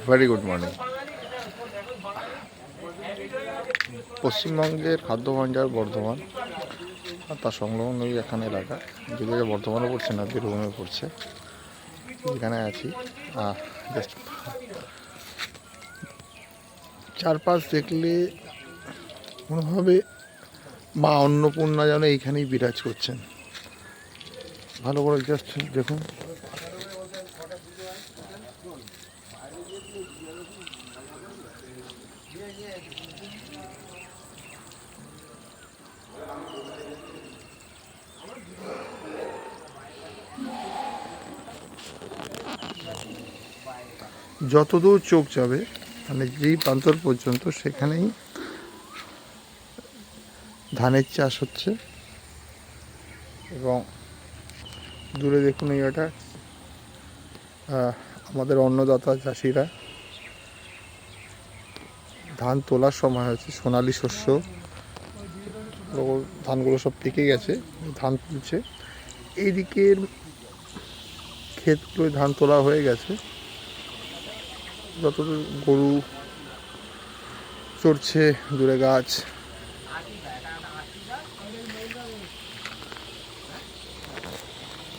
Very good morning. পশ্চিমবঙ্গের খাদ্য ভাণ্ডার বর্ধমান আর তার সংলগ্ন এখানে এলাকা, যদিও বর্ধমানে পড়ছে না, বীরভূমে পড়ছে। এখানে আছি, জাস্ট চারপাশ দেখলে মনে হবে মা অন্নপূর্ণা যেন এইখানেই বিরাজ করছেন। ভালো করে জাস্ট দেখুন। যতদূর চোখ যাবে, মানে যেই প্রান্তর পর্যন্ত, সেখানেই ধানের চাষ হচ্ছে। এবং দূরে দেখুন, এটা আমাদের অন্নদাতা চাষিরা ধান তোলার সময় হয়েছে। সোনালি শস্য, ধানগুলো সব পেকে গেছে, ধান তুলছে। এই দিকের ক্ষেতগুলোয় ধান তোলা হয়ে গেছে। যতদূর গরু চড়ছে, দূরে গাছ।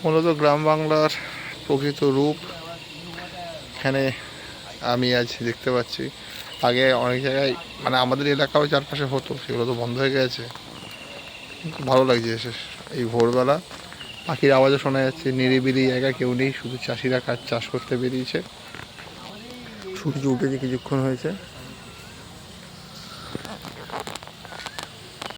মূলত গ্রাম বাংলার প্রকৃত রূপ এখানে আমি আজ দেখতে পাচ্ছি। আগে অনেক জায়গায়, মানে আমাদের এলাকাও চারপাশে হতো, সেগুলো তো বন্ধ হয়ে গেছে। ভালো লাগছে এসে এই ভোরবেলা। পাখির আওয়াজও শোনা যাচ্ছে। নিরিবিলি জায়গা, কেউ নেই, শুধু চাষিরা চাষ করতে বেরিয়েছে। সূর্য উঠেছে, কিছুক্ষণ হয়েছে।